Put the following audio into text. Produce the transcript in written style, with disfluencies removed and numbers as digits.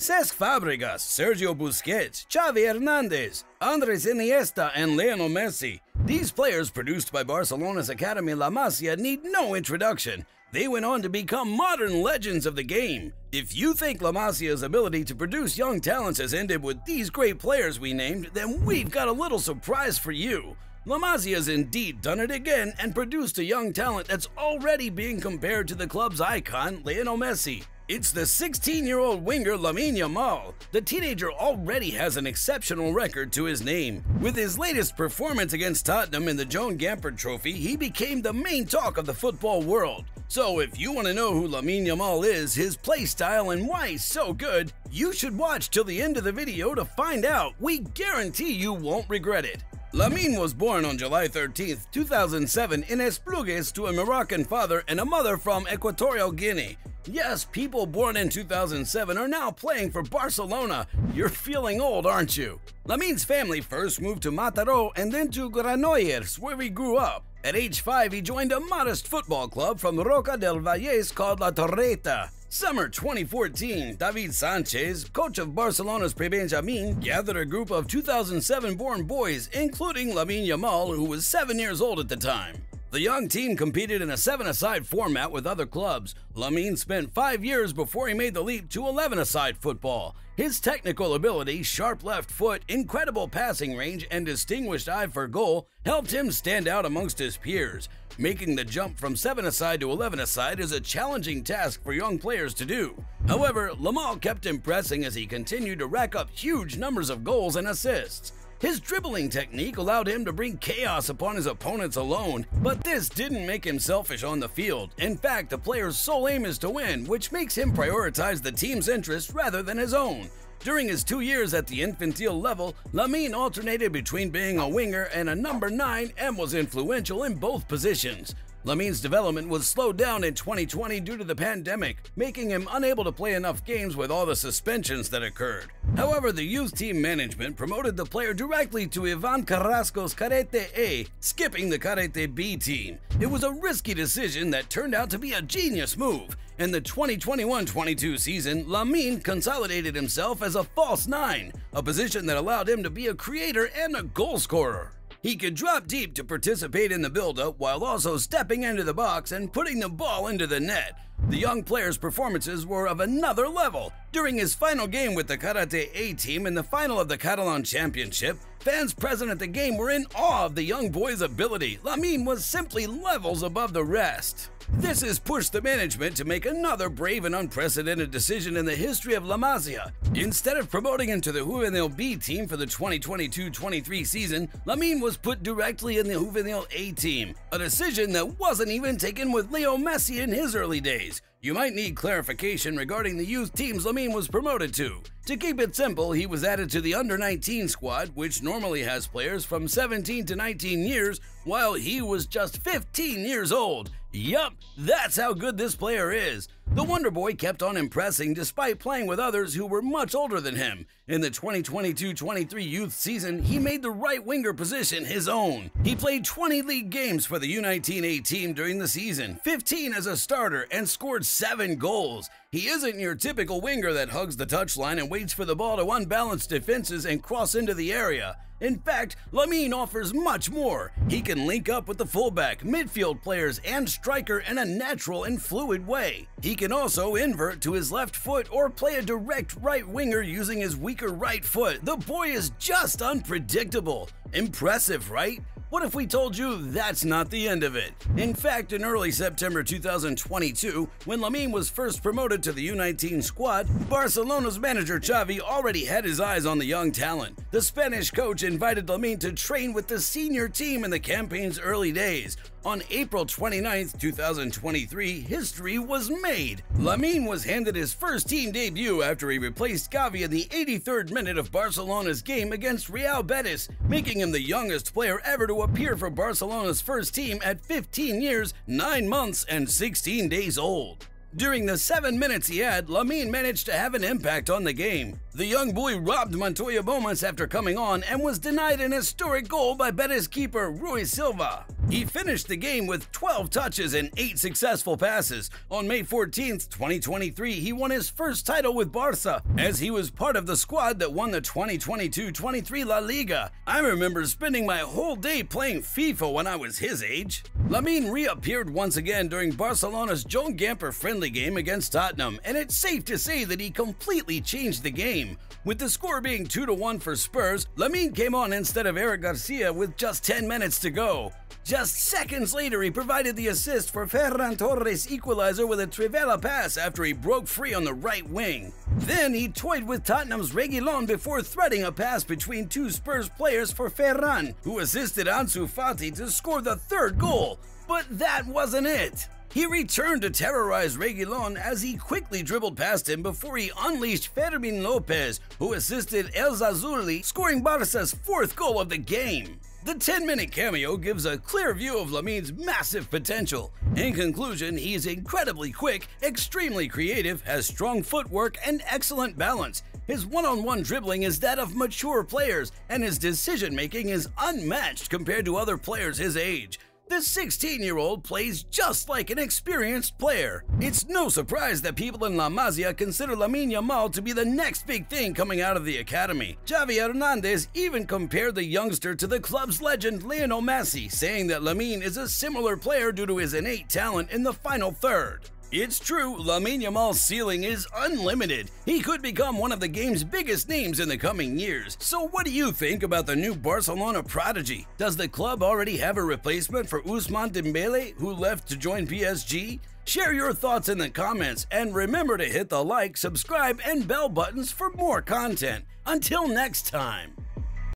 Cesc Fabregas, Sergio Busquets, Xavi Hernandez, Andres Iniesta, and Lionel Messi. These players produced by Barcelona's academy La Masia need no introduction. They went on to become modern legends of the game. If you think La Masia's ability to produce young talents has ended with these great players we named, then we've got a little surprise for you. La Masia's indeed done it again and produced a young talent that's already being compared to the club's icon, Lionel Messi. It's the 16-year-old winger Lamine Yamal. The teenager already has an exceptional record to his name. With his latest performance against Tottenham in the Joan Gamper Trophy, he became the main talk of the football world. So if you want to know who Lamine Yamal is, his play style, and why he's so good, you should watch till the end of the video to find out. We guarantee you won't regret it. Lamine was born on July 13, 2007 in Esplugues to a Moroccan father and a mother from Equatorial Guinea. Yes, people born in 2007 are now playing for Barcelona. You're feeling old, aren't you? Lamine's family first moved to Mataró and then to Granollers, where he grew up. At age 5, he joined a modest football club from Roca del Vallès called La Torreta. Summer 2014, David Sanchez, coach of Barcelona's Pre-Benjamin, gathered a group of 2007-born boys, including Lamine Yamal, who was 7 years old at the time. The young team competed in a 7-a-side format with other clubs. Lamine spent 5 years before he made the leap to 11-a-side football. His technical ability, sharp left foot, incredible passing range, and distinguished eye for goal helped him stand out amongst his peers. Making the jump from 7-a-side to 11-a-side is a challenging task for young players to do. However, Yamal kept impressing as he continued to rack up huge numbers of goals and assists. His dribbling technique allowed him to bring chaos upon his opponents alone, but this didn't make him selfish on the field. In fact, the player's sole aim is to win, which makes him prioritize the team's interests rather than his own. During his 2 years at the infantile level, Lamine alternated between being a winger and a number 9 and was influential in both positions. Lamine's development was slowed down in 2020 due to the pandemic, making him unable to play enough games with all the suspensions that occurred. However, the youth team management promoted the player directly to Ivan Carrasco's Cadete A, skipping the Cadete B team. It was a risky decision that turned out to be a genius move. In the 2021-22 season, Lamine consolidated himself as a false 9, a position that allowed him to be a creator and a goal scorer. He could drop deep to participate in the build-up while also stepping into the box and putting the ball into the net. The young player's performances were of another level. During his final game with the Karate A team in the final of the Catalan Championship, fans present at the game were in awe of the young boy's ability. Lamine was simply levels above the rest. This has pushed the management to make another brave and unprecedented decision in the history of La Masia. Instead of promoting him to the Juvenil B team for the 2022-23 season, Lamine was put directly in the Juvenil A team, a decision that wasn't even taken with Leo Messi in his early days. You might need clarification regarding the youth teams Lamine was promoted to. To keep it simple, he was added to the under-19 squad, which normally has players from 17 to 19 years, while he was just 15 years old. Yup, that's how good this player is. The Wonder Boy kept on impressing despite playing with others who were much older than him. In the 2022-23 youth season, he made the right winger position his own. He played 20 league games for the U19A team during the season, 15 as a starter, and scored 7 goals. He isn't your typical winger that hugs the touchline and waits for the ball to unbalance defenses and cross into the area. In fact, Lamine offers much more. He can link up with the fullback, midfield players, and striker in a natural and fluid way. He can also invert to his left foot or play a direct right winger using his weaker right foot. The boy is just unpredictable. Impressive, right? What if we told you that's not the end of it? In fact, in early September 2022, when Lamine was first promoted to the U19 squad, Barcelona's manager Xavi already had his eyes on the young talent. The Spanish coach invited Lamine to train with the senior team in the campaign's early days. On April 29, 2023, history was made. Lamine was handed his first team debut after he replaced Xavi in the 83rd minute of Barcelona's game against Real Betis, making him the youngest player ever to appear for Barcelona's first team at 15 years, 9 months, and 16 days old. During the 7 minutes he had, Lamine managed to have an impact on the game. The young boy robbed Montoya moments after coming on and was denied an historic goal by Betis keeper Rui Silva. He finished the game with 12 touches and 8 successful passes. On May 14, 2023, he won his first title with Barca, as he was part of the squad that won the 2022-23 La Liga. I remember spending my whole day playing FIFA when I was his age. Lamine reappeared once again during Barcelona's Joan Gamper friendly game against Tottenham, and it's safe to say that he completely changed the game. With the score being 2-1 for Spurs, Lamine came on instead of Eric Garcia with just 10 minutes to go. Just seconds later, he provided the assist for Ferran Torres' equalizer with a Trivela pass after he broke free on the right wing. Then he toyed with Tottenham's Reguilon before threading a pass between two Spurs players for Ferran, who assisted Ansu Fati to score the third goal. But that wasn't it. He returned to terrorize Reguilon as he quickly dribbled past him before he unleashed Fermin Lopez, who assisted El Zazzurri, scoring Barca's fourth goal of the game. The 10-minute cameo gives a clear view of Lamine's massive potential. In conclusion, he is incredibly quick, extremely creative, has strong footwork, and excellent balance. His one-on-one dribbling is that of mature players, and his decision-making is unmatched compared to other players his age. This 16-year-old plays just like an experienced player. It's no surprise that people in La Masia consider Lamine Yamal to be the next big thing coming out of the academy. Xavi Hernandez even compared the youngster to the club's legend Lionel Messi, saying that Lamine is a similar player due to his innate talent in the final third. It's true, Lamine Yamal's ceiling is unlimited. He could become one of the game's biggest names in the coming years. So what do you think about the new Barcelona prodigy? Does the club already have a replacement for Ousmane Dembele, who left to join PSG? Share your thoughts in the comments, and remember to hit the like, subscribe, and bell buttons for more content. Until next time.